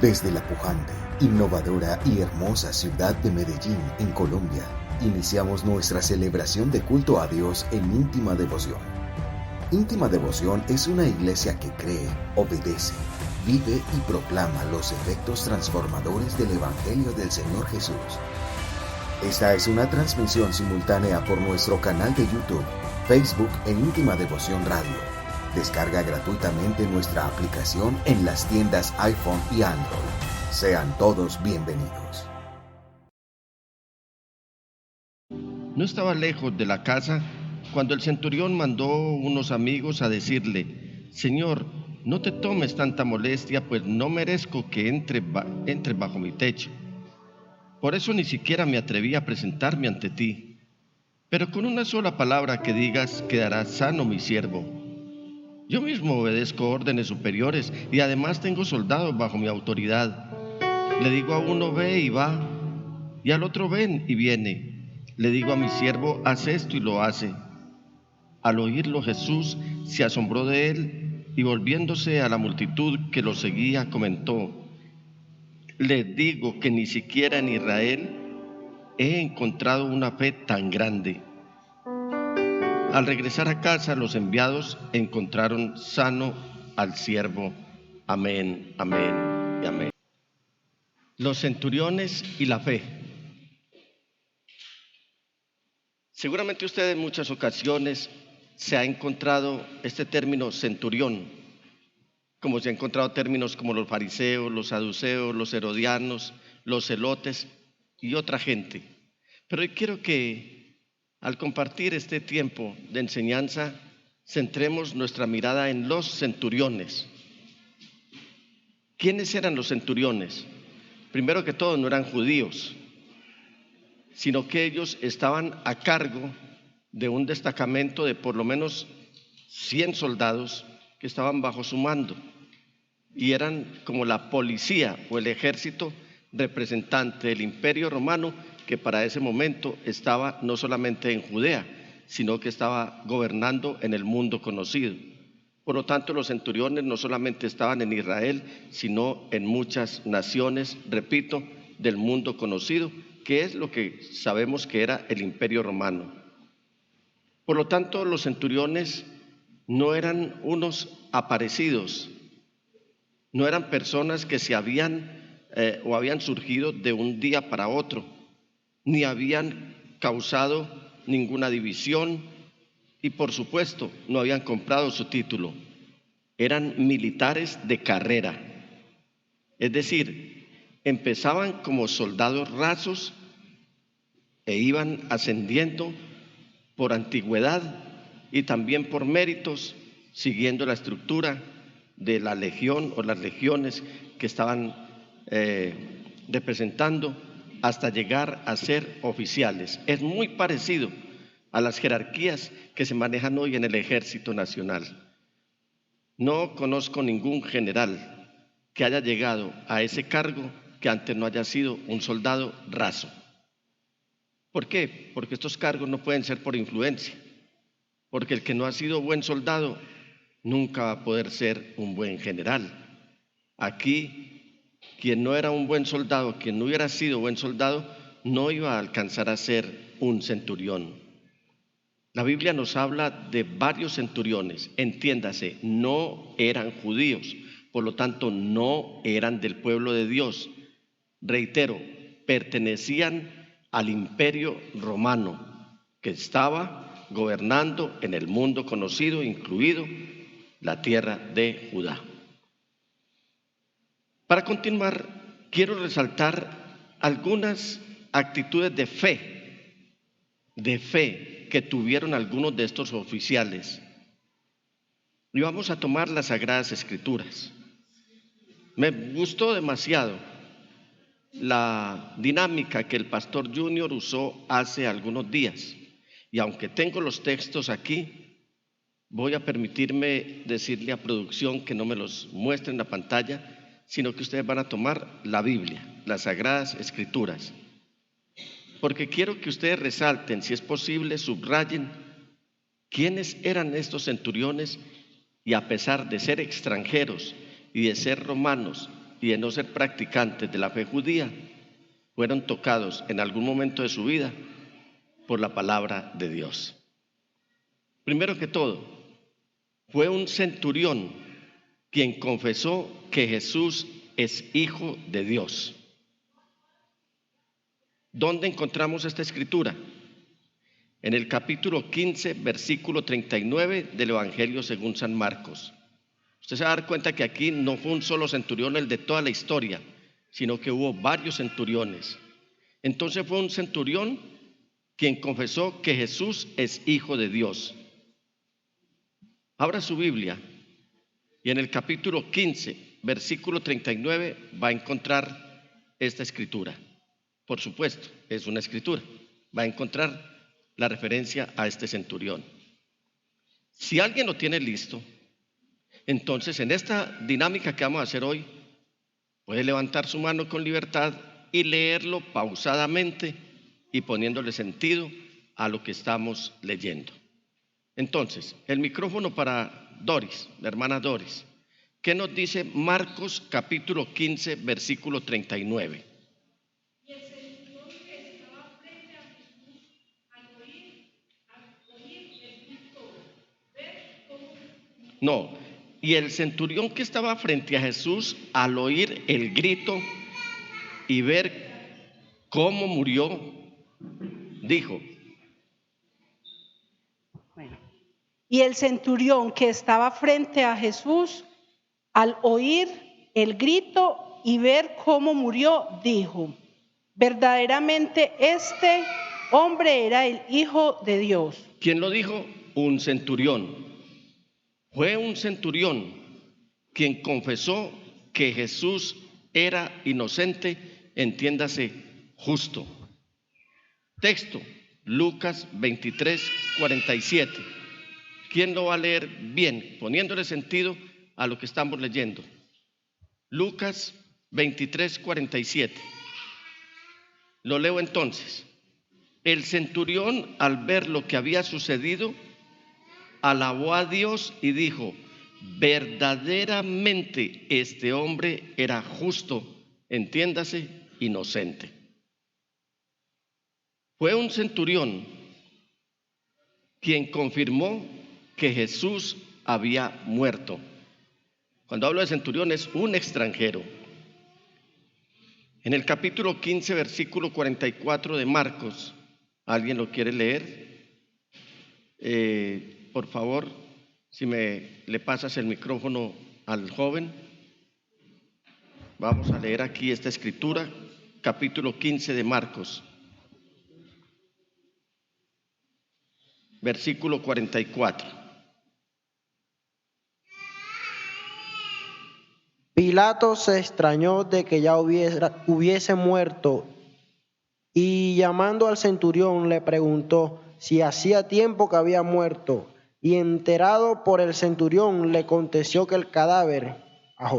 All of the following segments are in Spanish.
Desde la pujante, innovadora y hermosa ciudad de Medellín, en Colombia, iniciamos nuestra celebración de culto a Dios en íntima devoción. Íntima Devoción es una iglesia que cree, obedece, vive y proclama los efectos transformadores del Evangelio del Señor Jesús. Esta es una transmisión simultánea por nuestro canal de YouTube, Facebook e Íntima Devoción Radio. Descarga gratuitamente nuestra aplicación en las tiendas iPhone y Android. Sean todos bienvenidos. No estaba lejos de la casa cuando el centurión mandó unos amigos a decirle: Señor, no te tomes tanta molestia, pues no merezco que entre bajo mi techo. Por eso ni siquiera me atreví a presentarme ante ti. Pero con una sola palabra que digas quedará sano mi siervo. Yo mismo obedezco órdenes superiores y además tengo soldados bajo mi autoridad. Le digo a uno ve y va, y al otro ven y viene. Le digo a mi siervo haz esto y lo hace. Al oírlo Jesús se asombró de él y volviéndose a la multitud que lo seguía comentó: les digo que ni siquiera en Israel he encontrado una fe tan grande. Al regresar a casa, los enviados encontraron sano al siervo. Amén, amén y amén. Los centuriones y la fe. Seguramente usted en muchas ocasiones se ha encontrado este término centurión, como se ha encontrado términos como los fariseos, los saduceos, los herodianos, los celotes y otra gente. Pero hoy quiero que al compartir este tiempo de enseñanza centremos nuestra mirada en los centuriones. ¿Quiénes eran los centuriones? Primero que todo, no eran judíos, sino que ellos estaban a cargo de un destacamento de por lo menos 100 soldados que estaban bajo su mando y eran como la policía o el ejército representante del Imperio Romano, que para ese momento estaba no solamente en Judea, sino que estaba gobernando en el mundo conocido. Por lo tanto, los centuriones no solamente estaban en Israel, sino en muchas naciones, repito, del mundo conocido, que es lo que sabemos que era el Imperio Romano. Por lo tanto, los centuriones no eran unos aparecidos, no eran personas que se habían surgido de un día para otro, ni habían causado ninguna división y por supuesto no habían comprado su título. Eran militares de carrera, es decir, empezaban como soldados rasos e iban ascendiendo por antigüedad y también por méritos, siguiendo la estructura de la legión o las legiones que estaban representando hasta llegar a ser oficiales. Es muy parecido a las jerarquías que se manejan hoy en el Ejército Nacional. No conozco ningún general que haya llegado a ese cargo que antes no haya sido un soldado raso. ¿Por qué? Porque estos cargos no pueden ser por influencia, porque el que no ha sido buen soldado nunca va a poder ser un buen general. Aquí, quien no era un buen soldado, quien no hubiera sido buen soldado, no iba a alcanzar a ser un centurión. La Biblia nos habla de varios centuriones, entiéndase, no eran judíos, por lo tanto no eran del pueblo de Dios. Reitero, pertenecían al Imperio Romano, que estaba gobernando en el mundo conocido, incluido la tierra de Judá. Para continuar, quiero resaltar algunas actitudes de fe que tuvieron algunos de estos oficiales. Y vamos a tomar las Sagradas Escrituras. Me gustó demasiado la dinámica que el pastor Junior usó hace algunos días. Y aunque tengo los textos aquí, voy a permitirme decirle a producción que no me los muestre en la pantalla, sino que ustedes van a tomar la Biblia, las Sagradas Escrituras. Porque quiero que ustedes resalten, si es posible, subrayen quiénes eran estos centuriones y a pesar de ser extranjeros y de ser romanos, y de no ser practicantes de la fe judía, fueron tocados en algún momento de su vida por la palabra de Dios. Primero que todo, fue un centurión quien confesó que Jesús es Hijo de Dios. ¿Dónde encontramos esta escritura? En el capítulo 15, versículo 39 del Evangelio según San Marcos. Usted se va a dar cuenta que aquí no fue un solo centurión el de toda la historia, sino que hubo varios centuriones. Entonces fue un centurión quien confesó que Jesús es Hijo de Dios. Abra su Biblia y en el capítulo 15, versículo 39 va a encontrar esta escritura. Por supuesto, es una escritura. Va a encontrar la referencia a este centurión. Si alguien lo tiene listo, entonces en esta dinámica que vamos a hacer hoy, puede levantar su mano con libertad y leerlo pausadamente y poniéndole sentido a lo que estamos leyendo. Entonces, el micrófono para Doris, la hermana Doris. ¿Qué nos dice Marcos capítulo 15, versículo 39? No, y el centurión que estaba frente a Jesús al oír el grito y ver cómo murió, dijo. Y el centurión que estaba frente a Jesús al oír el grito y ver cómo murió, dijo: verdaderamente este hombre era el Hijo de Dios. ¿Quién lo dijo? Un centurión. Fue un centurión quien confesó que Jesús era inocente, entiéndase, justo. Texto, Lucas 23, 47. ¿Quién lo va a leer bien, poniéndole sentido a lo que estamos leyendo? Lucas 23, 47. Lo leo entonces. El centurión, al ver lo que había sucedido, alabó a Dios y dijo: verdaderamente este hombre era justo, entiéndase, inocente. Fue un centurión quien confirmó que Jesús había muerto. Cuando hablo de centurión es un extranjero. En el capítulo 15, versículo 44 de Marcos, ¿alguien lo quiere leer? Por favor, si le pasas el micrófono al joven. Vamos a leer aquí esta escritura, capítulo 15 de Marcos, versículo 44. Pilato se extrañó de que ya hubiese muerto y llamando al centurión le preguntó si hacía tiempo que había muerto, y enterado por el centurión le concedió el cadáver a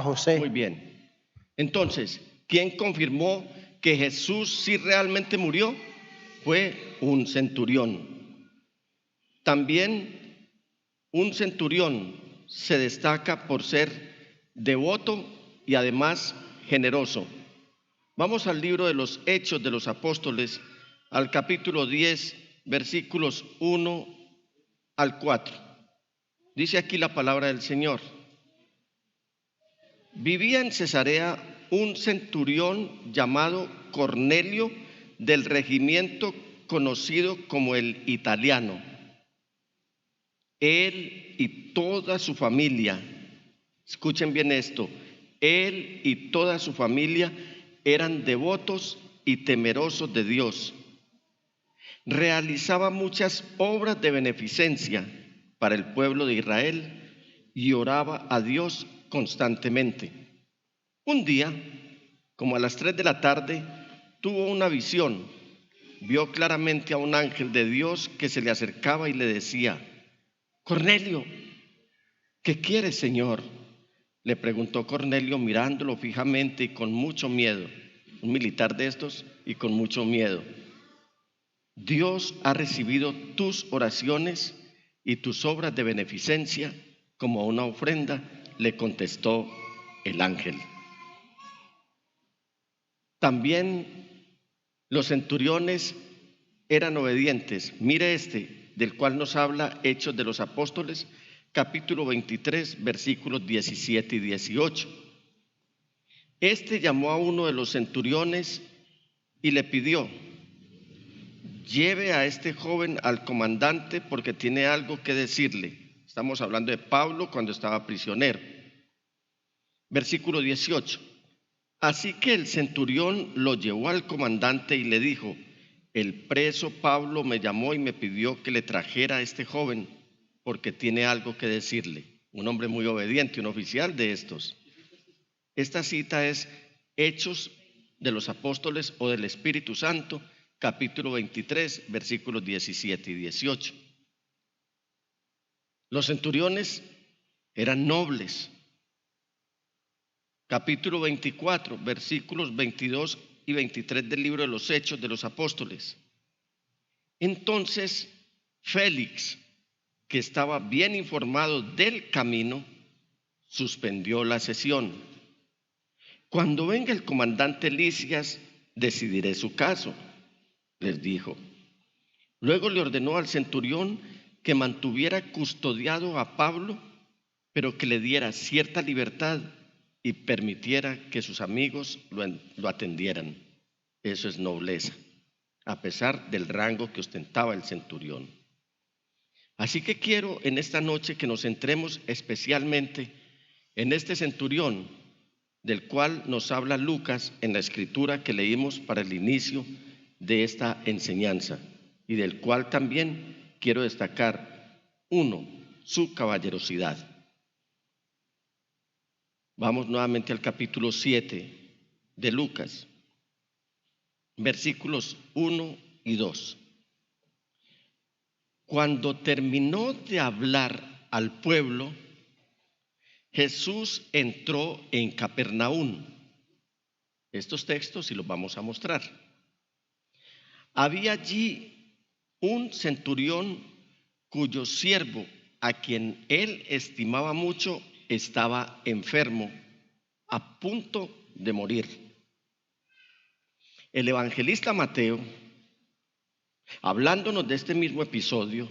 José. Muy bien. Entonces, ¿quién confirmó que Jesús sí realmente murió? Fue un centurión. También un centurión se destaca por ser devoto y además generoso. Vamos al libro de los Hechos de los Apóstoles, al capítulo 10, versículos 1 al 4. Dice aquí la palabra del Señor. Vivía en Cesarea un centurión llamado Cornelio, del regimiento conocido como el Italiano. Él y toda su familia, escuchen bien esto, él y toda su familia eran devotos y temerosos de Dios. Realizaba muchas obras de beneficencia para el pueblo de Israel y oraba a Dios constantemente. Un día, como a las 3 de la tarde, tuvo una visión. Vio claramente a un ángel de Dios que se le acercaba y le decía: Cornelio. ¿Qué quieres, Señor?, le preguntó Cornelio mirándolo fijamente y con mucho miedo. Un militar de estos y con mucho miedo. Dios ha recibido tus oraciones y tus obras de beneficencia como una ofrenda le contestó el ángel. También los centuriones eran obedientes. Mire del cual nos habla Hechos de los Apóstoles, capítulo 23, versículos 17 y 18. Llamó a uno de los centuriones y le pidió: lleve a este joven al comandante porque tiene algo que decirle. Estamos hablando de Pablo cuando estaba prisionero. Versículo 18. Así que el centurión lo llevó al comandante y le dijo: el preso Pablo me llamó y me pidió que le trajera a este joven porque tiene algo que decirle. Un hombre muy obediente, un oficial de estos. Esta cita es Hechos de los Apóstoles o del Espíritu Santo, capítulo 23, versículos 17 y 18. Los centuriones eran nobles. Capítulo 24, versículos 22 y 23 del libro de los Hechos de los Apóstoles. Entonces Félix, que estaba bien informado del camino, suspendió la sesión. Cuando venga el comandante Lisias, decidiré su caso, les dijo. Luego le ordenó al centurión que mantuviera custodiado a Pablo, pero que le diera cierta libertad y permitiera que sus amigos lo atendieran. Eso es nobleza, a pesar del rango que ostentaba el centurión. Así que quiero en esta noche que nos centremos especialmente en este centurión, del cual nos habla Lucas en la escritura que leímos para el inicio de esta enseñanza, y del cual también quiero destacar, uno, su caballerosidad. Vamos nuevamente al capítulo 7 de Lucas, versículos 1 y 2. Cuando terminó de hablar al pueblo, Jesús entró en Capernaum. Estos textos sí los vamos a mostrar. Había allí un centurión cuyo siervo, a quien él estimaba mucho, estaba enfermo, a punto de morir. El evangelista Mateo, hablándonos de este mismo episodio,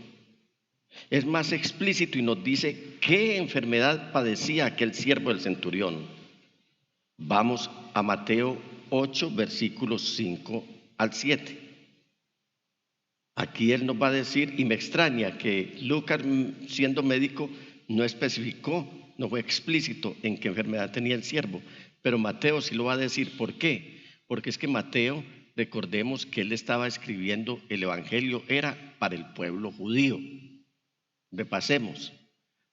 es más explícito y nos dice qué enfermedad padecía aquel siervo del centurión. Vamos a Mateo 8, versículos 5 al 7. Aquí él nos va a decir, y me extraña que Lucas, siendo médico, no especificó, no fue explícito en qué enfermedad tenía el siervo, pero Mateo sí lo va a decir. ¿Por qué? Porque es que Mateo, recordemos que él estaba escribiendo el evangelio, era para el pueblo judío. Repasemos.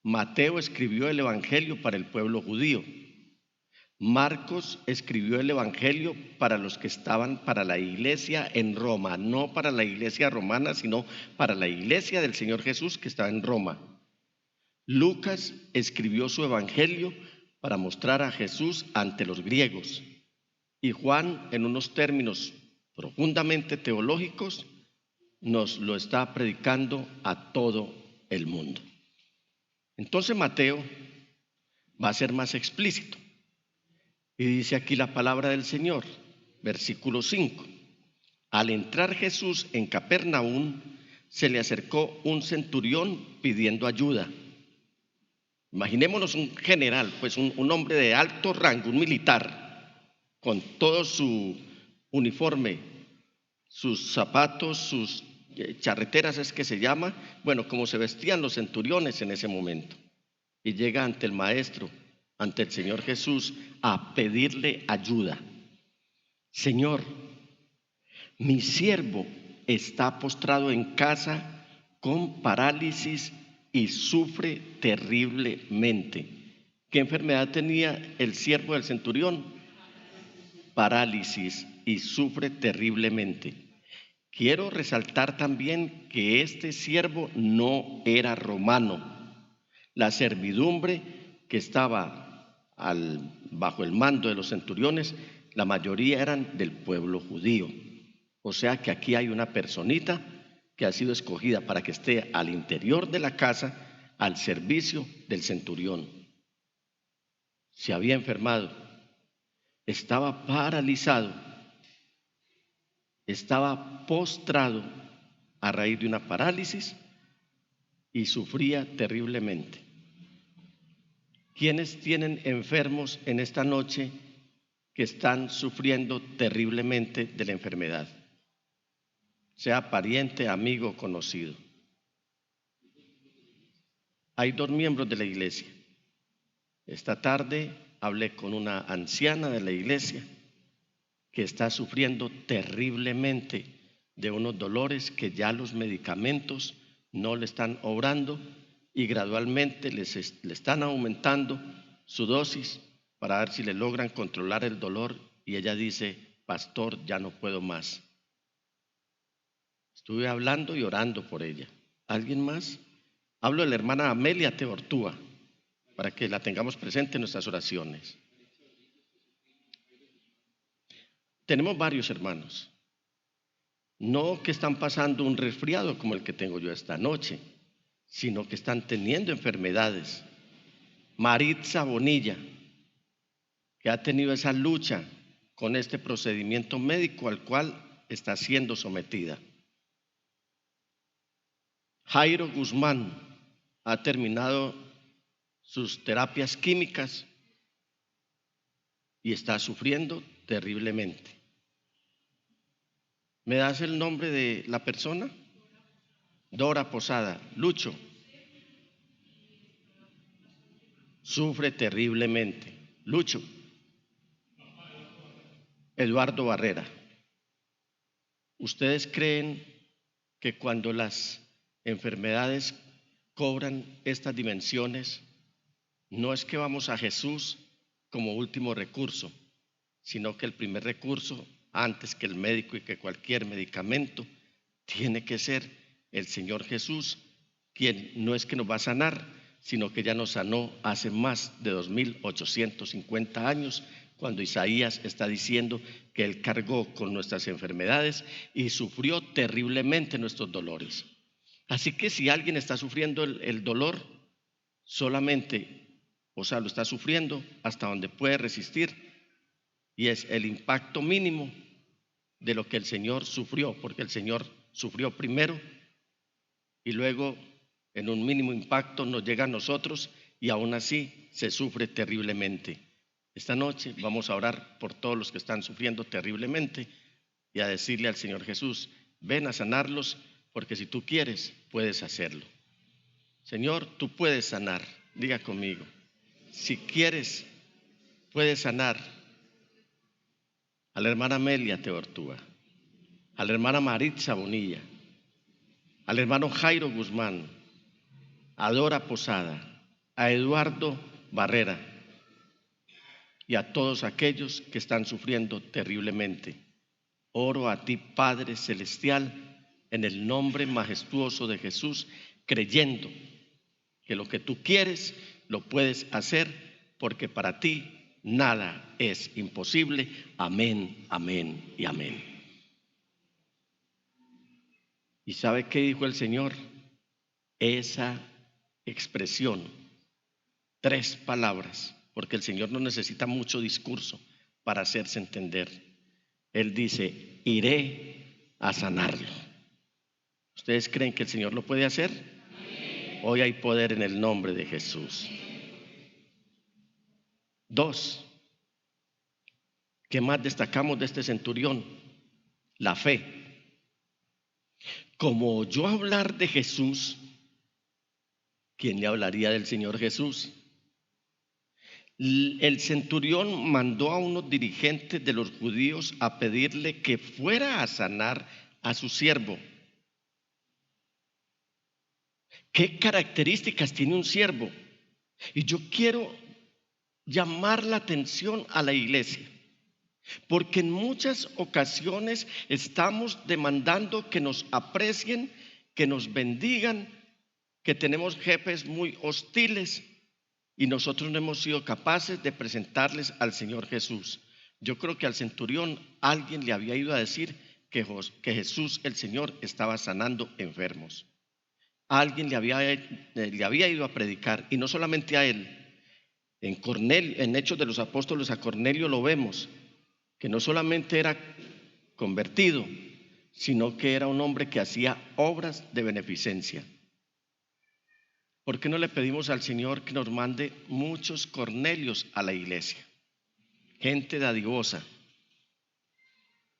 Mateo escribió el evangelio para el pueblo judío. Marcos escribió el evangelio para los que estaban para la iglesia en Roma, no para la iglesia romana, sino para la iglesia del Señor Jesús que estaba en Roma. Lucas escribió su evangelio para mostrar a Jesús ante los griegos. Y Juan, en unos términos profundamente teológicos, nos lo está predicando a todo el mundo. Entonces Mateo va a ser más explícito. Y dice aquí la palabra del Señor, versículo 5. Al entrar Jesús en Capernaum, se le acercó un centurión pidiendo ayuda. Imaginémonos un general, pues un hombre de alto rango, un militar, con todo su uniforme, sus zapatos, sus charreteras es que se llama, bueno, como se vestían los centuriones en ese momento. Y llega ante el maestro, ante el Señor Jesús, a pedirle ayuda. Señor, mi siervo está postrado en casa con parálisis y sufre terriblemente. ¿Qué enfermedad tenía el siervo del centurión? Parálisis, y sufre terriblemente. Quiero resaltar también que este siervo no era romano. La servidumbre que estaba bajo el mando de los centuriones, la mayoría eran del pueblo judío. O sea que aquí hay una personita que ha sido escogida para que esté al interior de la casa al servicio del centurión. se había enfermado, estaba paralizado, estaba postrado a raíz de una parálisis y sufría terriblemente. ¿Quiénes tienen enfermos en esta noche que están sufriendo terriblemente de la enfermedad? Sea pariente, amigo, conocido. Hay 2 miembros de la iglesia. Esta tarde hablé con una anciana de la iglesia que está sufriendo terriblemente de unos dolores que ya los medicamentos no le están obrando y gradualmente le están aumentando su dosis para ver si le logran controlar el dolor, y ella dice: pastor, ya no puedo más. Estuve hablando y orando por ella. ¿Alguien más? Hablo de la hermana Amelia Teortúa, para que la tengamos presente en nuestras oraciones. Tenemos varios hermanos, no que están pasando un resfriado como el que tengo yo esta noche, sino que están teniendo enfermedades. Maritza Bonilla, que ha tenido esa lucha con este procedimiento médico al cual está siendo sometida. Jairo Guzmán ha terminado sus terapias químicas y está sufriendo terriblemente. ¿Me das el nombre de la persona? Dora Posada. Lucho. Sufre terriblemente. Lucho. Eduardo Barrera. ¿Ustedes creen que cuando las enfermedades cobran estas dimensiones, no es que vamos a Jesús como último recurso, sino que el primer recurso, antes que el médico y que cualquier medicamento, tiene que ser el Señor Jesús, quien no es que nos va a sanar, sino que ya nos sanó hace más de 2850 años, cuando Isaías está diciendo que Él cargó con nuestras enfermedades y sufrió terriblemente nuestros dolores. Así que si alguien está sufriendo el dolor, solamente, lo está sufriendo hasta donde puede resistir, y es el impacto mínimo de lo que el Señor sufrió, porque el Señor sufrió primero y luego en un mínimo impacto nos llega a nosotros, y aún así se sufre terriblemente. Esta noche vamos a orar por todos los que están sufriendo terriblemente y a decirle al Señor Jesús: ven a sanarlos, porque si tú quieres, puedes hacerlo. Señor, tú puedes sanar. Diga conmigo: si quieres, puedes sanar a la hermana Amelia Teortúa, a la hermana Maritza Bonilla, al hermano Jairo Guzmán, a Dora Posada, a Eduardo Barrera y a todos aquellos que están sufriendo terriblemente. Oro a ti, Padre Celestial, en el nombre majestuoso de Jesús, creyendo que lo que tú quieres lo puedes hacer, porque para ti nada es imposible. Amén, amén y amén. ¿Y sabe qué dijo el Señor? Esa expresión, 3 palabras, porque el Señor no necesita mucho discurso para hacerse entender. Él dice: iré a sanarlo. ¿Ustedes creen que el Señor lo puede hacer? Amén. Hoy hay poder en el nombre de Jesús. 2. ¿Qué más destacamos de este centurión? La fe. Como oyó hablar de Jesús, ¿quién le hablaría del Señor Jesús? El centurión mandó a unos dirigentes de los judíos a pedirle que fuera a sanar a su siervo. ¿Qué características tiene un siervo? Y yo quiero llamar la atención a la iglesia, porque en muchas ocasiones estamos demandando que nos aprecien, que nos bendigan, que tenemos jefes muy hostiles y nosotros no hemos sido capaces de presentarles al Señor Jesús. Yo creo que al centurión alguien le había ido a decir que Jesús, el Señor, estaba sanando enfermos. Alguien le había ido a predicar, y no solamente a él. En Cornelio, en Hechos de los Apóstoles, a Cornelio lo vemos, que no solamente era convertido, sino que era un hombre que hacía obras de beneficencia. ¿Por qué no le pedimos al Señor que nos mande muchos Cornelios a la iglesia? Gente dadivosa,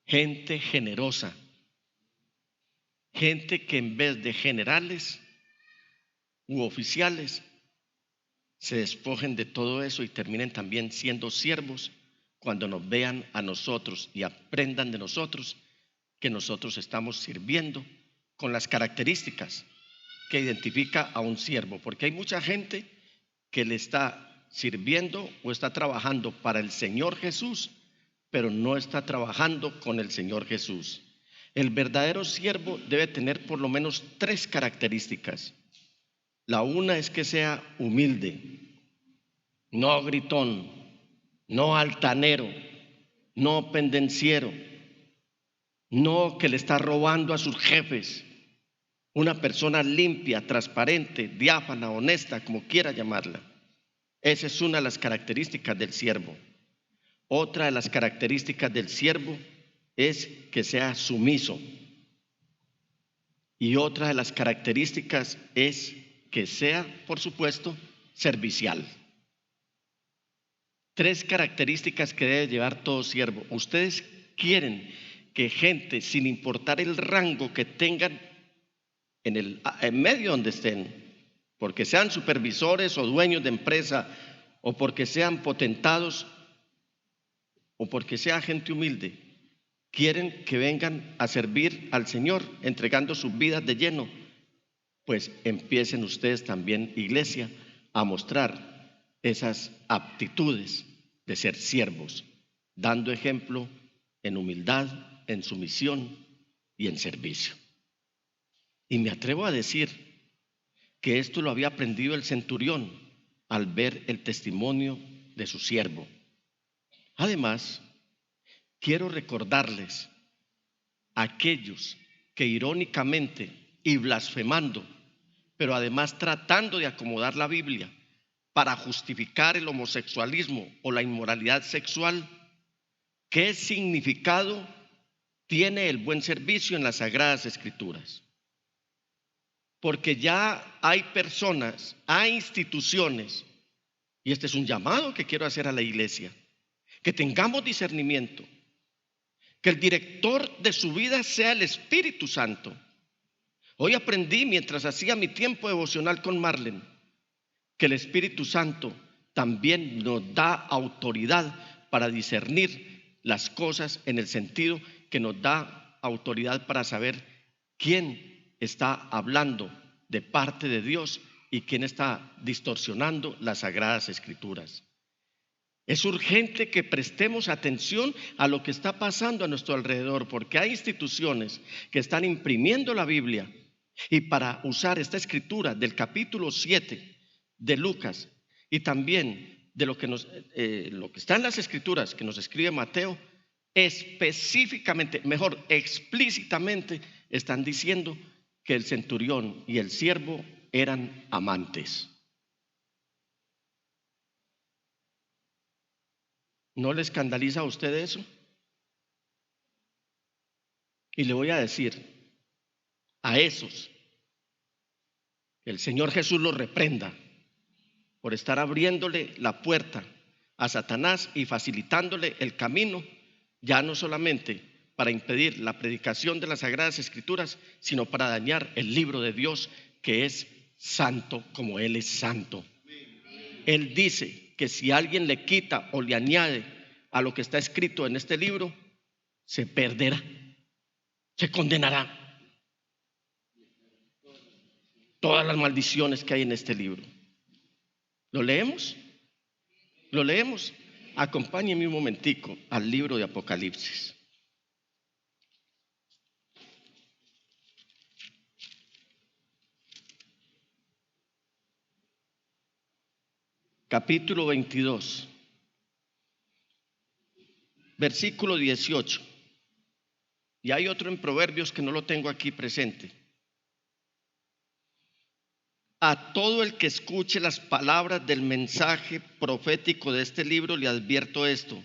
gente generosa, gente que en vez de generales u oficiales se despojen de todo eso y terminen también siendo siervos cuando nos vean a nosotros y aprendan de nosotros que nosotros estamos sirviendo con las características que identifica a un siervo, porque hay mucha gente que le está sirviendo o está trabajando para el Señor Jesús, pero no está trabajando con el Señor Jesús. El verdadero siervo debe tener por lo menos 3 características. La una es que sea humilde, no gritón, no altanero, no pendenciero, no que le está robando a sus jefes. Una persona limpia, transparente, diáfana, honesta, como quiera llamarla. Esa es una de las características del siervo. Otra de las características del siervo es que sea sumiso. Y otra de las características es que sea, por supuesto, servicial. 3 características que debe llevar todo siervo. Ustedes quieren que gente, sin importar el rango que tengan en medio donde estén, porque sean supervisores o dueños de empresa, o porque sean potentados, o porque sea gente humilde, quieren que vengan a servir al Señor, entregando sus vidas de lleno, pues empiecen ustedes también, iglesia, a mostrar esas aptitudes de ser siervos, dando ejemplo en humildad, en sumisión y en servicio. Y me atrevo a decir que esto lo había aprendido el centurión al ver el testimonio de su siervo. Además, quiero recordarles a aquellos que irónicamente y blasfemando, pero además tratando de acomodar la Biblia para justificar el homosexualismo o la inmoralidad sexual, ¿qué significado tiene el buen servicio en las Sagradas Escrituras? Porque ya hay personas, hay instituciones, y este es un llamado que quiero hacer a la iglesia, que tengamos discernimiento, que el director de su vida sea el Espíritu Santo. Hoy aprendí mientras hacía mi tiempo devocional con Marlene, que el Espíritu Santo también nos da autoridad para discernir las cosas, en el sentido que nos da autoridad para saber quién está hablando de parte de Dios y quién está distorsionando las Sagradas Escrituras. Es urgente que prestemos atención a lo que está pasando a nuestro alrededor, porque hay instituciones que están imprimiendo la Biblia, y para usar esta escritura del capítulo 7 de Lucas y también de lo que está en las escrituras que nos escribe Mateo, específicamente, mejor, explícitamente están diciendo que el centurión y el siervo eran amantes. ¿No le escandaliza a usted eso? Y le voy a decir a esos, el Señor Jesús los reprenda por estar abriéndole la puerta a Satanás y facilitándole el camino, ya no solamente para impedir la predicación de las Sagradas Escrituras, sino para dañar el libro de Dios, que es santo como Él es santo. Él dice que si alguien le quita o le añade a lo que está escrito en este libro, se perderá, se condenará. Todas las maldiciones que hay en este libro. ¿Lo leemos? ¿Lo leemos? Acompáñenme un momentico al libro de Apocalipsis. Capítulo 22, versículo 18. Y hay otro en Proverbios que no lo tengo aquí presente. a todo el que escuche las palabras del mensaje profético de este libro le advierto esto: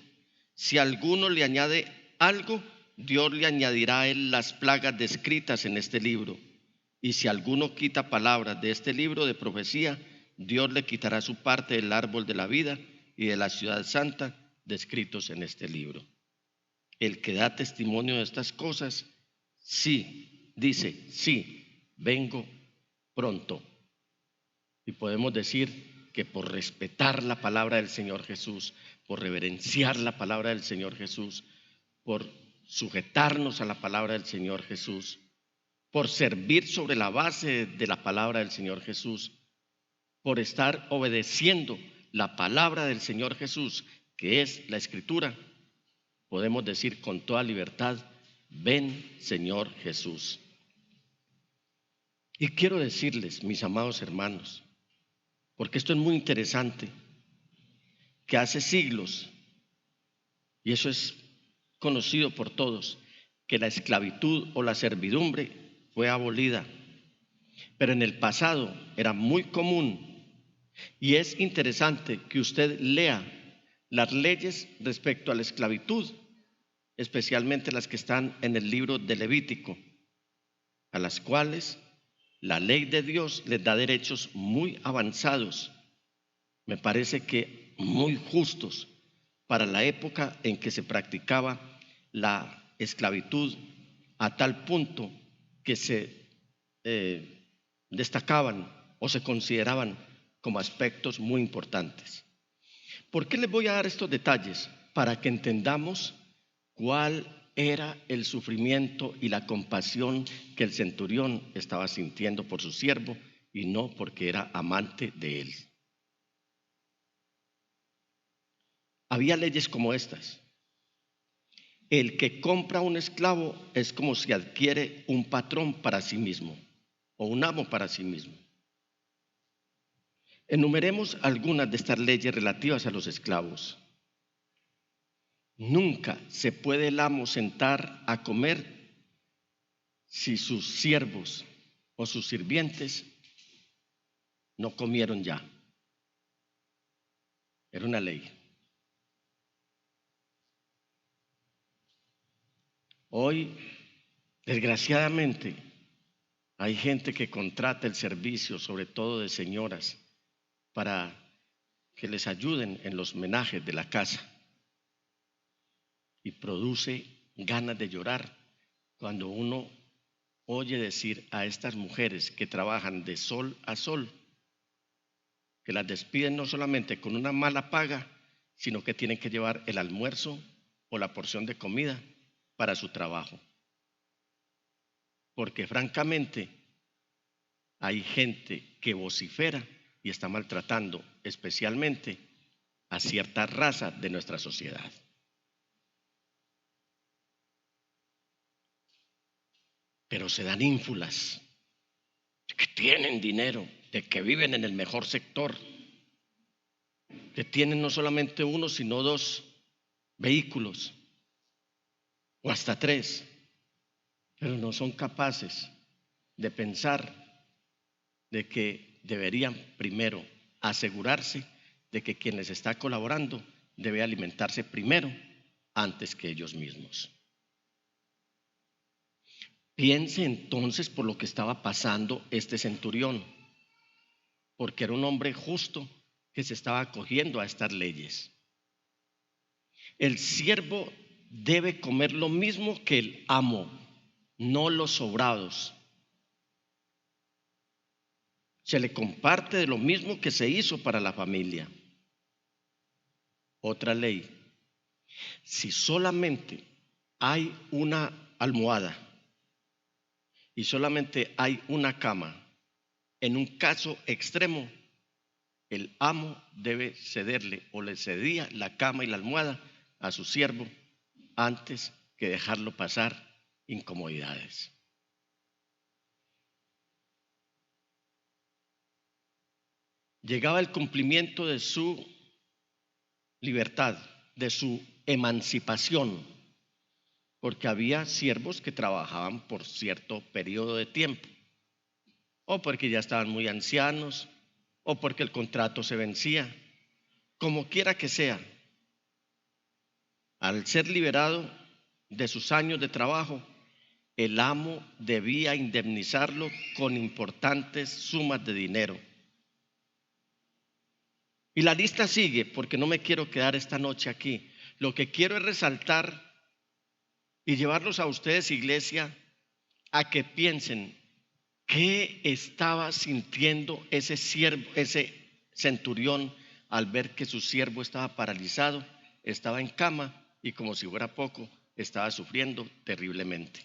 si alguno le añade algo, Dios le añadirá a él las plagas descritas en este libro. Y si alguno quita palabras de este libro de profecía, Dios le quitará su parte del árbol de la vida y de la ciudad santa descritos en este libro. El que da testimonio de estas cosas, sí, dice, sí, vengo pronto. Y podemos decir que por respetar la palabra del Señor Jesús, por reverenciar la palabra del Señor Jesús, por sujetarnos a la palabra del Señor Jesús, por servir sobre la base de la palabra del Señor Jesús, por estar obedeciendo la palabra del Señor Jesús, que es la Escritura, podemos decir con toda libertad: ven, Señor Jesús. Y quiero decirles, mis amados hermanos, porque esto es muy interesante, que hace siglos, y eso es conocido por todos, que la esclavitud o la servidumbre fue abolida, pero en el pasado era muy común. Y es interesante que usted lea las leyes respecto a la esclavitud, especialmente las que están en el libro de Levítico, a las cuales la ley de Dios les da derechos muy avanzados, me parece que muy justos para la época en que se practicaba la esclavitud, a tal punto que se destacaban o se consideraban como aspectos muy importantes. ¿Por qué les voy a dar estos detalles? Para que entendamos cuál era el sufrimiento y la compasión que el centurión estaba sintiendo por su siervo, y no porque era amante de él. Había leyes como estas: el que compra un esclavo es como si adquiere un patrón para sí mismo o un amo para sí mismo. Enumeremos algunas de estas leyes relativas a los esclavos. Nunca se puede el amo sentar a comer si sus siervos o sus sirvientes no comieron ya. Era una ley. Hoy, desgraciadamente, hay gente que contrata el servicio, sobre todo de señoras, para que les ayuden en los menajes de la casa, y produce ganas de llorar cuando uno oye decir a estas mujeres que trabajan de sol a sol, que las despiden no solamente con una mala paga, sino que tienen que llevar el almuerzo o la porción de comida para su trabajo. Porque francamente hay gente que vocifera y está maltratando especialmente a cierta raza de nuestra sociedad. Pero se dan ínfulas de que tienen dinero, de que viven en el mejor sector, que tienen no solamente uno, sino 2 vehículos o hasta 3, pero no son capaces de pensar de que deberían primero asegurarse de que quien les está colaborando debe alimentarse primero antes que ellos mismos. Piense entonces por lo que estaba pasando este centurión, porque era un hombre justo que se estaba acogiendo a estas leyes. El siervo debe comer lo mismo que el amo, no los sobrados. Se le comparte de lo mismo que se hizo para la familia. Otra ley: si solamente hay una almohada y solamente hay una cama, en un caso extremo, el amo debe cederle o le cedía la cama y la almohada a su siervo antes que dejarlo pasar incomodidades. Llegaba el cumplimiento de su libertad, de su emancipación, porque había siervos que trabajaban por cierto periodo de tiempo. o porque ya estaban muy ancianos, o porque el contrato se vencía. Como quiera que sea, al ser liberado de sus años de trabajo, el amo debía indemnizarlo con importantes sumas de dinero. Y la lista sigue, porque no me quiero quedar esta noche aquí. Lo que quiero es resaltar y llevarlos a ustedes, iglesia, a que piensen qué estaba sintiendo ese siervo, ese centurión, al ver que su siervo estaba paralizado, estaba en cama y, como si fuera poco, estaba sufriendo terriblemente.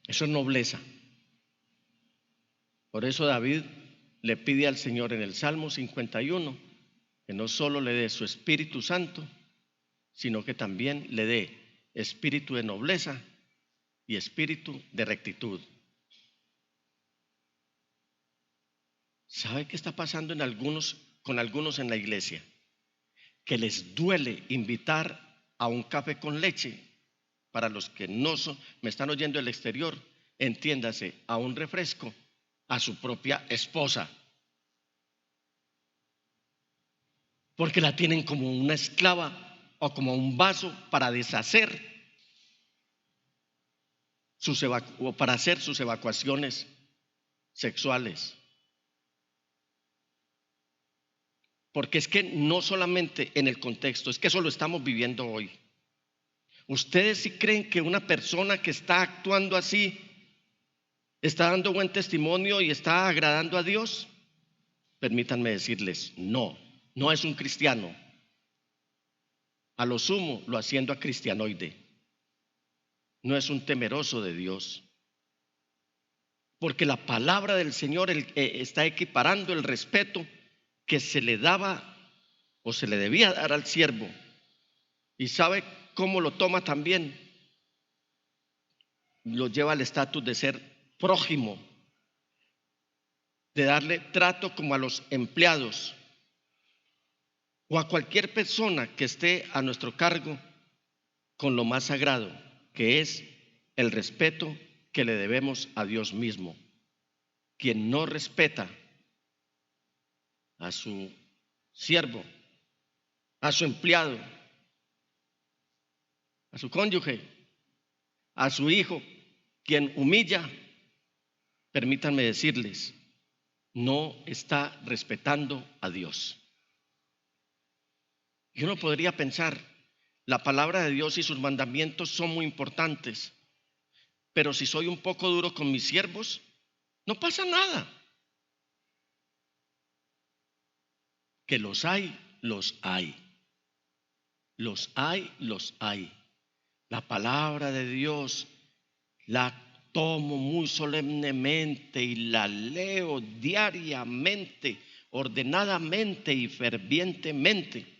Eso es nobleza. Por eso David le pide al Señor en el Salmo 51 que no solo le dé su Espíritu Santo, sino que también le dé espíritu de nobleza y espíritu de rectitud. ¿Sabe qué está pasando con algunos en la iglesia? Que les duele invitar a un café con leche. Para los que me están oyendo del exterior, entiéndase, a un refresco a su propia esposa, porque la tienen como una esclava o como un vaso para deshacer o para hacer sus evacuaciones sexuales. Porque es que no solamente en el contexto, es que eso lo estamos viviendo hoy. ¿Ustedes sí creen que una persona que está actuando así está dando buen testimonio y está agradando a Dios? Permítanme decirles, no es un cristiano. A lo sumo lo haciendo a cristianoide. No es un temeroso de Dios. Porque la palabra del Señor está equiparando el respeto que se le daba o se le debía dar al siervo. ¿Y sabe cómo lo toma también? Lo lleva al estatus de ser prójimo, de darle trato como a los empleados o a cualquier persona que esté a nuestro cargo con lo más sagrado, que es el respeto que le debemos a Dios mismo. Quien no respeta a su siervo, a su empleado, a su cónyuge, a su hijo, quien humilla, permítanme decirles, no está respetando a Dios. Y uno podría pensar, la palabra de Dios y sus mandamientos son muy importantes, pero si soy un poco duro con mis siervos, no pasa nada. Que los hay, los hay. Los hay, los hay. La palabra de Dios la tomo muy solemnemente y la leo diariamente, ordenadamente y fervientemente.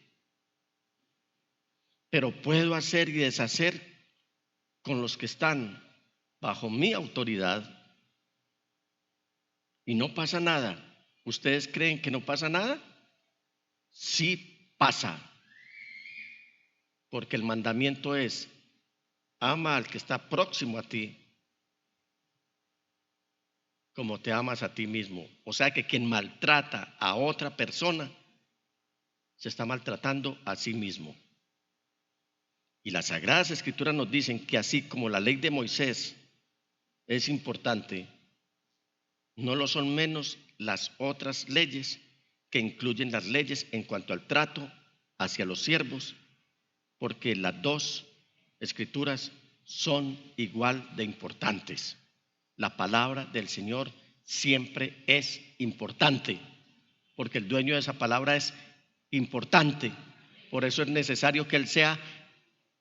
Pero puedo hacer y deshacer con los que están bajo mi autoridad y no pasa nada. ¿Ustedes creen que no pasa nada? Sí pasa. Porque el mandamiento es: ama al que está próximo a ti como te amas a ti mismo. O sea que quien maltrata a otra persona se está maltratando a sí mismo. Y las Sagradas Escrituras nos dicen que así como la ley de Moisés es importante, no lo son menos las otras leyes que incluyen las leyes en cuanto al trato hacia los siervos, porque las dos Escrituras son igual de importantes. La palabra del Señor siempre es importante, porque el dueño de esa palabra es importante. Por eso es necesario que Él sea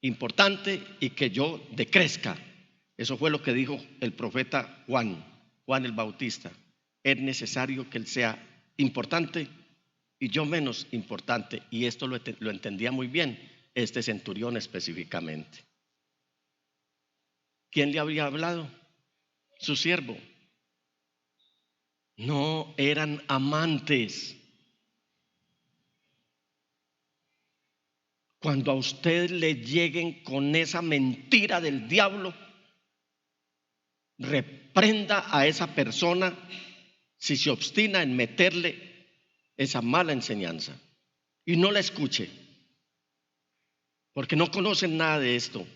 importante y que yo decrezca. Eso fue lo que dijo el profeta Juan el Bautista. Es necesario que Él sea importante y yo menos importante. Y esto lo entendía muy bien este centurión específicamente. ¿Quién le habría hablado? Su siervo. No eran amantes. Cuando a usted le lleguen con esa mentira del diablo, reprenda a esa persona si se obstina en meterle esa mala enseñanza y no la escuche, porque no conocen nada de esto.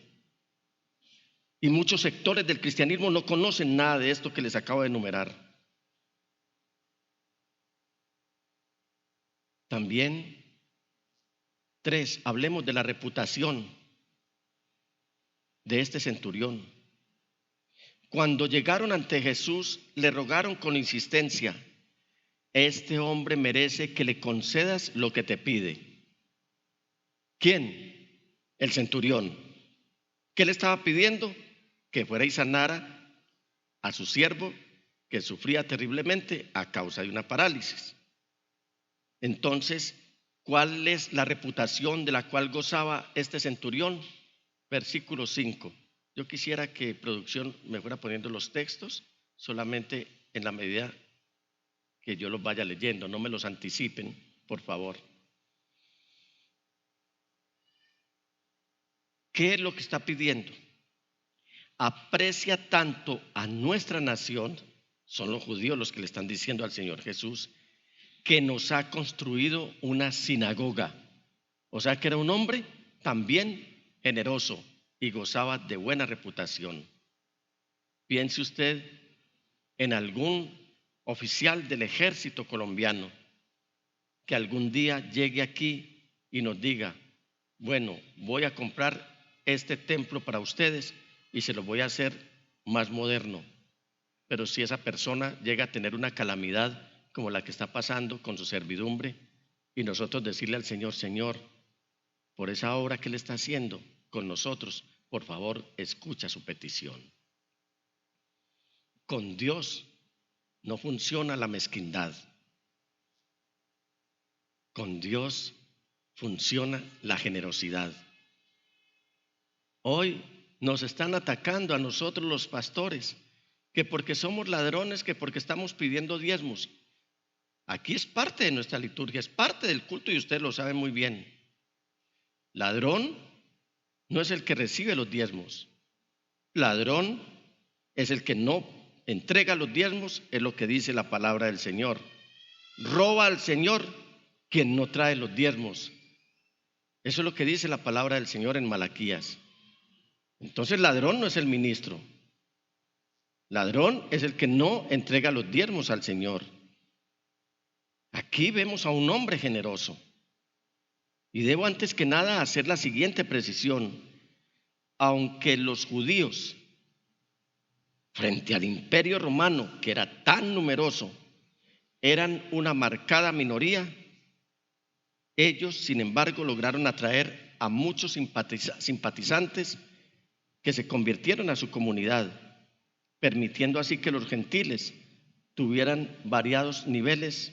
Y muchos sectores del cristianismo no conocen nada de esto que les acabo de enumerar. También, 3, hablemos de la reputación de este centurión. Cuando llegaron ante Jesús, le rogaron con insistencia: este hombre merece que le concedas lo que te pide. ¿Quién? El centurión. ¿Qué le estaba pidiendo? Que fuera y sanara a su siervo que sufría terriblemente a causa de una parálisis. Entonces, ¿cuál es la reputación de la cual gozaba este centurión? Versículo 5. Yo quisiera que producción me fuera poniendo los textos solamente en la medida que yo los vaya leyendo, no me los anticipen, por favor. ¿Qué es lo que está pidiendo? Aprecia tanto a nuestra nación, son los judíos los que le están diciendo al Señor Jesús, que nos ha construido una sinagoga. O sea que era un hombre también generoso y gozaba de buena reputación. Piense usted en algún oficial del ejército colombiano que algún día llegue aquí y nos diga: bueno, voy a comprar este templo para ustedes y se lo voy a hacer más moderno. Pero si esa persona llega a tener una calamidad como la que está pasando con su servidumbre, y nosotros decirle al Señor: Señor, por esa obra que Él está haciendo con nosotros, por favor, escucha su petición. Con Dios no funciona la mezquindad. Con Dios funciona la generosidad. Hoy nos están atacando a nosotros los pastores, que porque somos ladrones, que porque estamos pidiendo diezmos. Aquí es parte de nuestra liturgia, es parte del culto y usted lo sabe muy bien. Ladrón no es el que recibe los diezmos. Ladrón es el que no entrega los diezmos, es lo que dice la palabra del Señor. Roba al Señor quien no trae los diezmos. Eso es lo que dice la palabra del Señor en Malaquías. Entonces ladrón no es el ministro. Ladrón es el que no entrega los diezmos al Señor. Aquí vemos a un hombre generoso. Y debo antes que nada hacer la siguiente precisión. Aunque los judíos, frente al imperio romano, que era tan numeroso, eran una marcada minoría, ellos, sin embargo, lograron atraer a muchos simpatizantes que se convirtieron a su comunidad, permitiendo así que los gentiles tuvieran variados niveles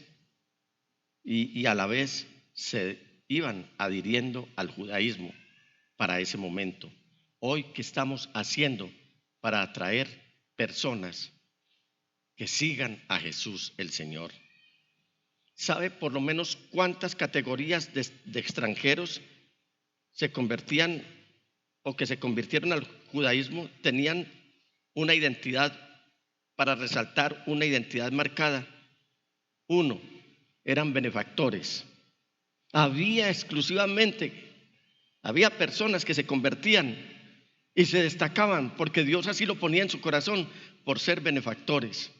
y a la vez se iban adhiriendo al judaísmo para ese momento. Hoy, ¿qué estamos haciendo para atraer personas que sigan a Jesús el Señor? ¿Sabe por lo menos cuántas categorías de extranjeros se convertían o que se convirtieron al judaísmo, tenían una identidad para resaltar una identidad marcada? 1, eran benefactores. Había personas que se convertían y se destacaban porque Dios así lo ponía en su corazón por ser benefactores.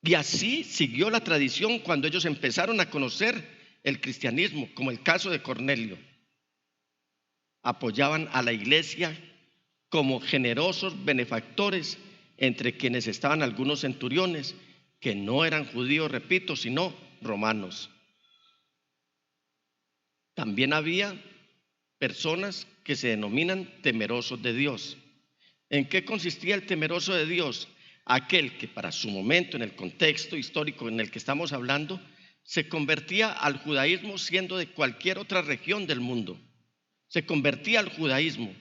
Y así siguió la tradición cuando ellos empezaron a conocer el cristianismo, como el caso de Cornelio. Apoyaban a la iglesia como generosos benefactores, entre quienes estaban algunos centuriones que no eran judíos, repito, sino romanos. También había personas que se denominan temerosos de Dios. ¿En qué consistía el temeroso de Dios? Aquel que para su momento, en el contexto histórico en el que estamos hablando, se convertía al judaísmo siendo de cualquier otra región del mundo. Se convertía al judaísmo,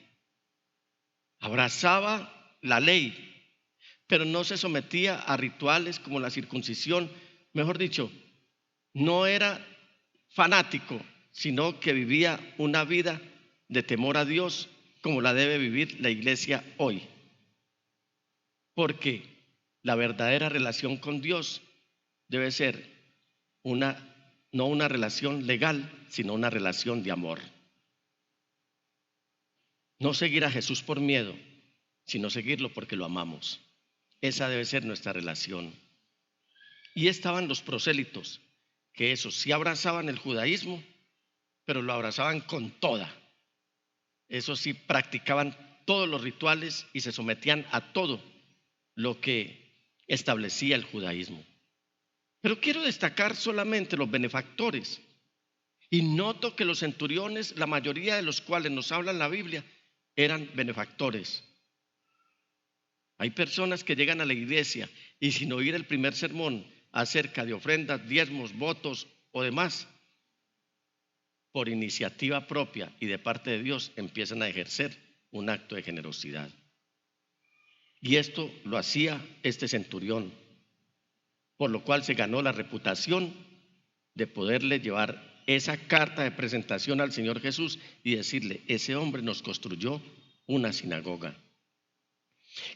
abrazaba la ley, pero no se sometía a rituales como la circuncisión. Mejor dicho, no era fanático, sino que vivía una vida de temor a Dios como la debe vivir la iglesia hoy. Porque la verdadera relación con Dios debe ser no una relación legal, sino una relación de amor. No seguir a Jesús por miedo, sino seguirlo porque lo amamos. Esa debe ser nuestra relación. Y estaban los prosélitos, que esos sí abrazaban el judaísmo, pero lo abrazaban con toda. Esos sí practicaban todos los rituales y se sometían a todo lo que establecía el judaísmo. Pero quiero destacar solamente los benefactores. Y noto que los centuriones, la mayoría de los cuales nos habla la Biblia, eran benefactores. Hay personas que llegan a la iglesia y sin oír el primer sermón acerca de ofrendas, diezmos, votos o demás, por iniciativa propia y de parte de Dios empiezan a ejercer un acto de generosidad. Y esto lo hacía este centurión, por lo cual se ganó la reputación de poderle llevar esa carta de presentación al Señor Jesús y decirle: ese hombre nos construyó una sinagoga.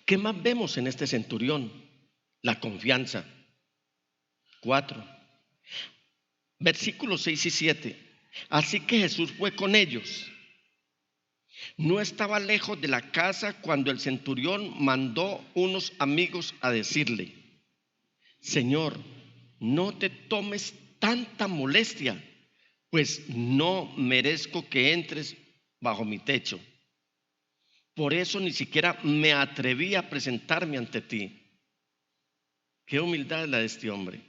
¿Qué más vemos en este centurión? La confianza. 4. Versículos 6 y 7. Así que Jesús fue con ellos. No estaba lejos de la casa cuando el centurión mandó unos amigos a decirle: Señor, no te tomes tanta molestia, pues no merezco que entres bajo mi techo. Por eso ni siquiera me atreví a presentarme ante ti. Qué humildad la de este hombre.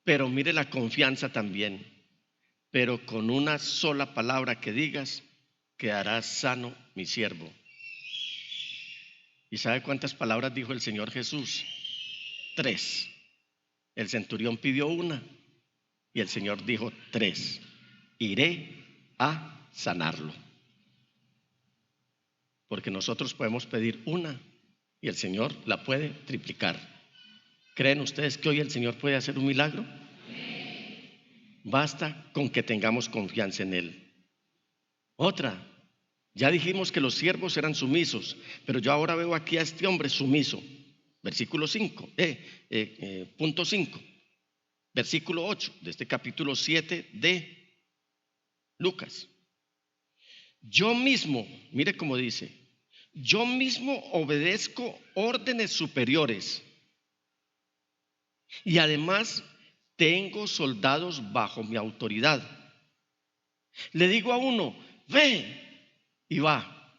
Pero mire la confianza también. Pero con una sola palabra que digas, quedará sano mi siervo. ¿Y sabe cuántas palabras dijo el Señor Jesús? 3. El centurión pidió una y el Señor dijo 3. Iré a sanarlo. Porque nosotros podemos pedir una y el Señor la puede triplicar. ¿Creen ustedes que hoy el Señor puede hacer un milagro? Basta con que tengamos confianza en Él. Otra, ya dijimos que los siervos eran sumisos, pero yo ahora veo aquí a este hombre sumiso. Versículo 5, punto 5, versículo 8 de este capítulo 7 de Lucas. Yo mismo, mire cómo dice, yo mismo obedezco órdenes superiores y además tengo soldados bajo mi autoridad. Le digo a uno, ve, y va.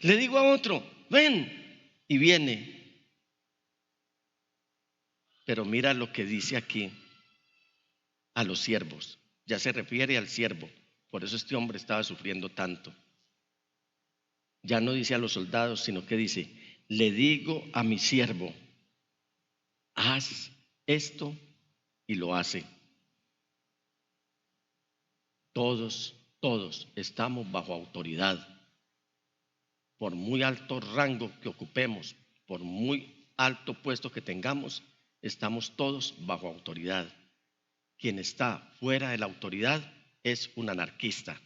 Le digo a otro, ven, y viene. Pero mira lo que dice aquí a los siervos. Ya se refiere al siervo. Por eso este hombre estaba sufriendo tanto. Ya no dice a los soldados, sino que dice: le digo a mi siervo, haz esto, y lo hace. Todos estamos bajo autoridad. Por muy alto rango que ocupemos, por muy alto puesto que tengamos, estamos todos bajo autoridad. Quien está fuera de la autoridad es un anarquista,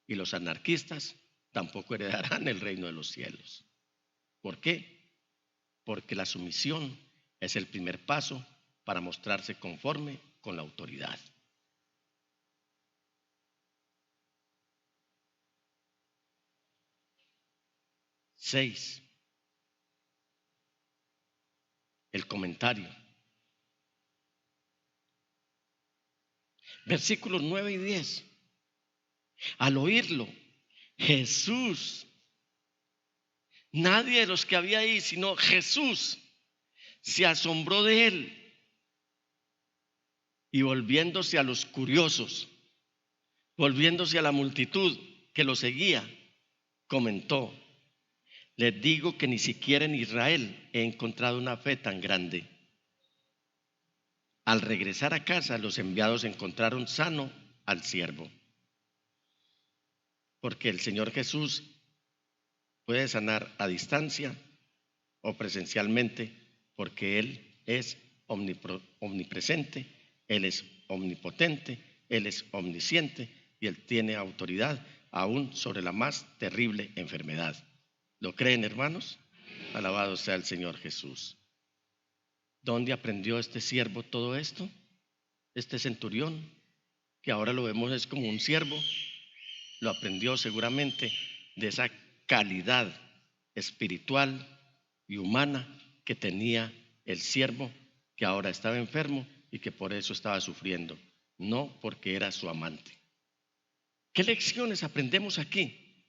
y los anarquistas tampoco heredarán el reino de los cielos. ¿Por qué? Porque la sumisión es el primer paso para mostrarse conforme con la autoridad. Seis. El comentario. Versículos 9 y 10. Al oírlo, Jesús, nadie de los que había ahí, sino Jesús, se asombró de él. Y volviéndose a los curiosos, volviéndose a la multitud que lo seguía, comentó: les digo que ni siquiera en Israel he encontrado una fe tan grande. Al regresar a casa, los enviados encontraron sano al siervo. Porque el Señor Jesús puede sanar a distancia o presencialmente, porque Él es omnipresente, Él es omnipotente, Él es omnisciente y Él tiene autoridad aún sobre la más terrible enfermedad. ¿Lo creen, hermanos? Alabado sea el Señor Jesús. ¿Dónde aprendió este siervo todo esto? Este centurión, que ahora lo vemos es como un siervo, lo aprendió seguramente de esa calidad espiritual y humana que tenía el siervo que ahora estaba enfermo y que por eso estaba sufriendo, no porque era su amante. ¿Qué lecciones aprendemos aquí?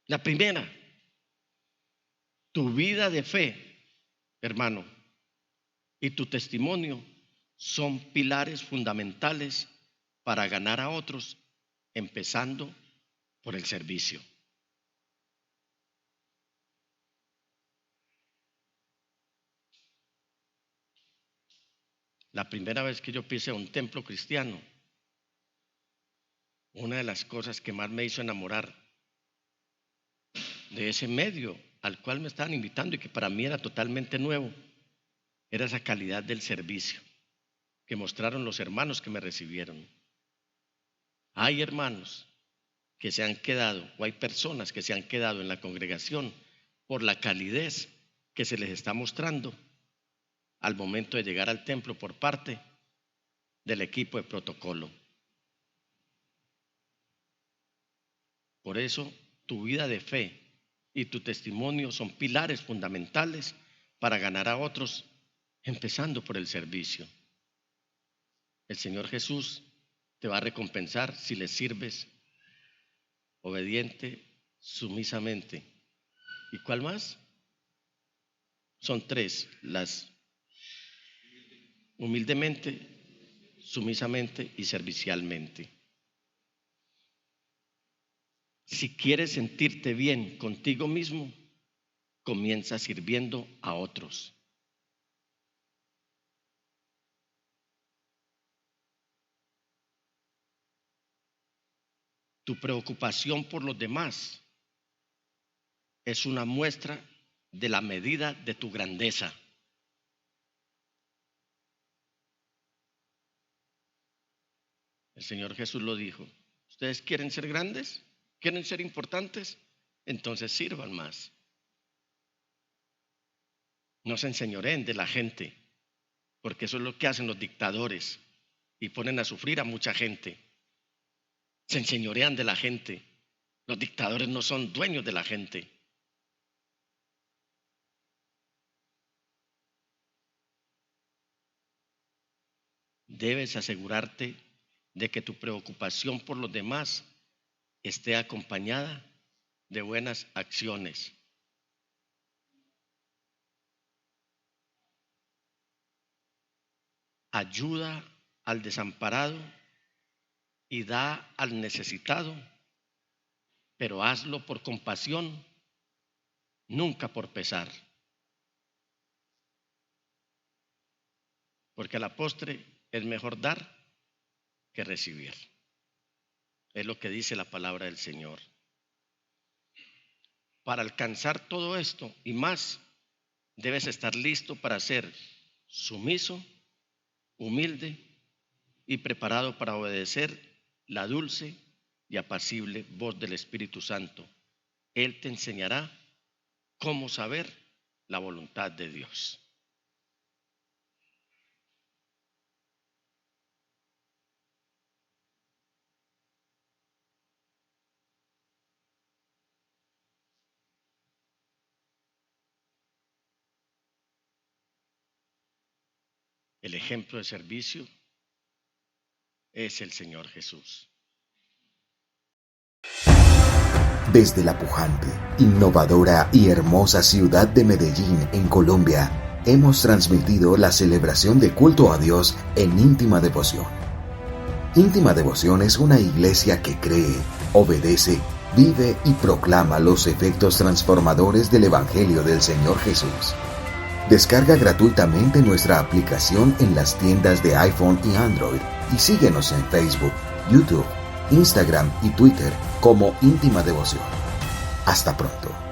La primera, tu vida de fe, hermano, y tu testimonio son pilares fundamentales para ganar a otros, empezando por el servicio. La primera vez que yo pisé un templo cristiano, una de las cosas que más me hizo enamorar de ese medio al cual me estaban invitando y que para mí era totalmente nuevo, era esa calidad del servicio que mostraron los hermanos que me recibieron. Hay hermanos que se han quedado, o hay personas que se han quedado en la congregación por la calidez que se les está mostrando al momento de llegar al templo por parte del equipo de protocolo. Por eso, tu vida de fe y tu testimonio son pilares fundamentales para ganar a otros, empezando por el servicio. El Señor Jesús te va a recompensar si le sirves obediente, sumisamente. ¿Y cuál más? Son tres, las humildemente, sumisamente y servicialmente. Si quieres sentirte bien contigo mismo, comienza sirviendo a otros. Tu preocupación por los demás es una muestra de la medida de tu grandeza. El Señor Jesús lo dijo. ¿Ustedes quieren ser grandes? ¿Quieren ser importantes? Entonces sirvan más. No se enseñoreen de la gente, porque eso es lo que hacen los dictadores y ponen a sufrir a mucha gente. Se enseñorean de la gente. Los dictadores no son dueños de la gente. Debes asegurarte de que tu preocupación por los demás esté acompañada de buenas acciones. Ayuda al desamparado y da al necesitado, pero hazlo por compasión, nunca por pesar. Porque a la postre es mejor dar que recibir. Es lo que dice la palabra del Señor. Para alcanzar todo esto y más, debes estar listo para ser sumiso, humilde y preparado para obedecer la dulce y apacible voz del Espíritu Santo. Él te enseñará cómo saber la voluntad de Dios. El ejemplo de servicio es el Señor Jesús. Desde la pujante, innovadora y hermosa ciudad de Medellín, en Colombia, hemos transmitido la celebración de culto a Dios en íntima devoción. Íntima Devoción es una iglesia que cree, obedece, vive y proclama los efectos transformadores del Evangelio del Señor Jesús. Descarga gratuitamente nuestra aplicación en las tiendas de iPhone y Android y síguenos en Facebook, YouTube, Instagram y Twitter como Íntima Devoción. Hasta pronto.